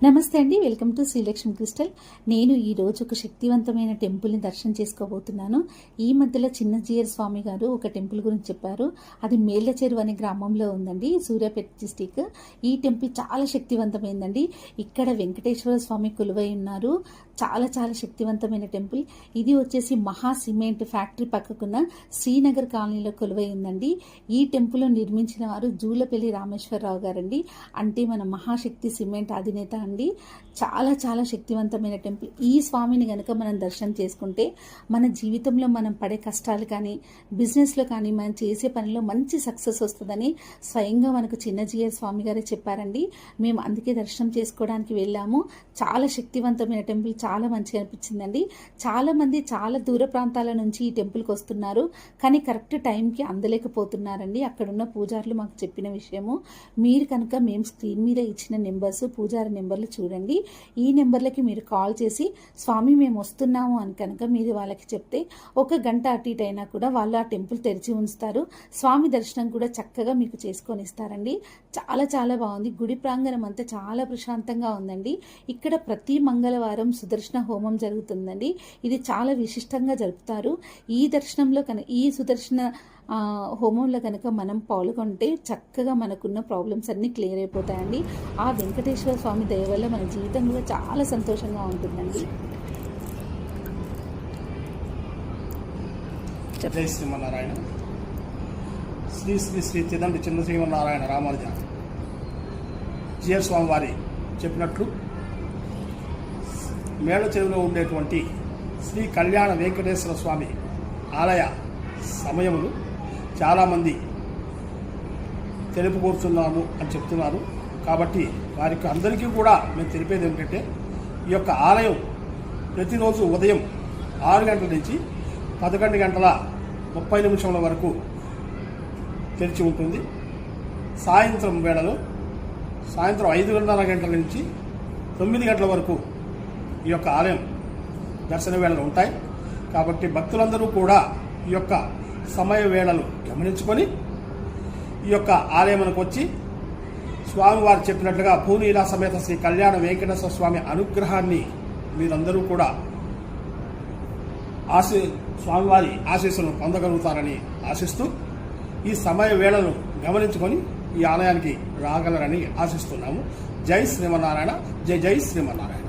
నమస్తే అండి, welcome to Srilakshmi crystal. నేను ఈరోజు ఒక శక్తివంతమైన టెంపుల్ని దర్శనం చేసుకోబోతున్నాను. ఈ మధ్యలో చిన్న జీయర్ స్వామి గారు ఒక టెంపుల్ గురించి చెప్పారు. అది మేళ్ల చెరువు అనే గ్రామంలో ఉందండి, సూర్యాపేట డిస్టిక్. ఈ టెంపుల్ చాలా శక్తివంతమైందండి. ఇక్కడ వెంకటేశ్వర స్వామి కొలువై ఉన్నారు. చాలా చాలా శక్తివంతమైన టెంపుల్. ఇది వచ్చేసి మహా సిమెంట్ ఫ్యాక్టరీ పక్కకున్న శ్రీనగర్ కాలనీలో కొలువై ఉందండి. ఈ టెంపుల్ నిర్మించిన వారు జూలపల్లి రామేశ్వరరావు గారండి. అంటే మన మహాశక్తి సిమెంట్ అధినేత అండి. చాలా చాలా శక్తివంతమైన టెంపుల్. ఈ స్వామిని గనక మనం దర్శనం చేసుకుంటే మన జీవితంలో మనం పడే కష్టాలు కానీ, బిజినెస్లో కానీ, మనం చేసే పనిలో మంచి సక్సెస్ వస్తుందని స్వయంగా మనకు చిన్నజీయర్ స్వామి గారే చెప్పారండి. మేము అందుకే దర్శనం చేసుకోవడానికి వెళ్ళాము. చాలా శక్తివంతమైన టెంపుల్, చాలా మంచిగా అనిపించిందండి. చాలామంది చాలా దూర ప్రాంతాల నుంచి ఈ టెంపుల్కి వస్తున్నారు, కానీ కరెక్ట్ టైంకి అందలేకపోతున్నారండి. అక్కడున్న పూజారులు మాకు చెప్పిన విషయము. మీరు కనుక మేము స్క్రీన్ మీద ఇచ్చిన నెంబర్స్, పూజారి నెంబర్లు చూడండి. ఈ నెంబర్లకి మీరు కాల్ చేసి స్వామి మేము వస్తున్నాము అని కనుక మీరు వాళ్ళకి చెప్తే 1 గంట అటు ఇటు అయినా కూడా వాళ్ళు ఆ టెంపుల్ తెరిచి ఉంచుతారు. స్వామి దర్శనం కూడా చక్కగా మీకు చేసుకొని ఇస్తారండి. చాలా చాలా బాగుంది. గుడి ప్రాంగణం అంతా చాలా ప్రశాంతంగా ఉందండి. ఇక్కడ ప్రతి మంగళవారం సుదర్శన హోమం జరుగుతుందండి. ఇది చాలా విశిష్టంగా జరుపుతారు. ఈ దర్శనంలో ఈ సుదర్శన హోమంలో కనుక మనం పాల్గొంటే చక్కగా మనకున్న ప్రాబ్లమ్స్ అన్నీ క్లియర్ అయిపోతాయండి. ఆ వెంకటేశ్వర స్వామి దయ వల్ల మన జీవితం కూడా చాలా సంతోషంగా ఉంటుందండి. జై శ్రీమన్నారాయణ. శ్రీ శ్రీ శ్రీ తిదండి చిన్న శ్రీమన్నారాయణ రామానుజ జీయర్ స్వామి వారి చెప్పినట్లు మేళ్ల చెరువులో ఉండేటువంటి శ్రీ కళ్యాణ వెంకటేశ్వర స్వామి ఆలయ సమయములు చాలామంది తెలుపుకోరుతున్నాము అని చెప్తున్నారు. కాబట్టి వారికి అందరికీ కూడా మేము తెలిపేది ఏమిటంటే, ఈ యొక్క ఆలయం ప్రతిరోజు ఉదయం 6 గంటల నుంచి 11 గంటల 30 నిమిషముల వరకు తెరిచి ఉంటుంది. సాయంత్రం వేళలో సాయంత్రం 5:30 గంటల నుంచి 9 గంటల వరకు ఈ యొక్క ఆలయం దర్శన వేళలు ఉంటాయి. కాబట్టి భక్తులందరూ కూడా ఈ యొక్క సమయ వేళలు గమనించుకొని ఈ యొక్క ఆలయమునకు వచ్చి స్వామివారు చెప్పినట్లుగా పూనీలా సమేత శ్రీ కళ్యాణ వెంకటేశ్వర స్వామి అనుగ్రహాన్ని మీరందరూ కూడా స్వామివారి ఆశీస్సులను పొందగలుగుతారని ఆశిస్తూ ఈ సమయ వేళను గమనించుకొని ఈ ఆలయానికి రాగలరని ఆశిస్తున్నాము. జై శ్రీమన్నారాయణ. జై జై శ్రీమన్నారాయణ.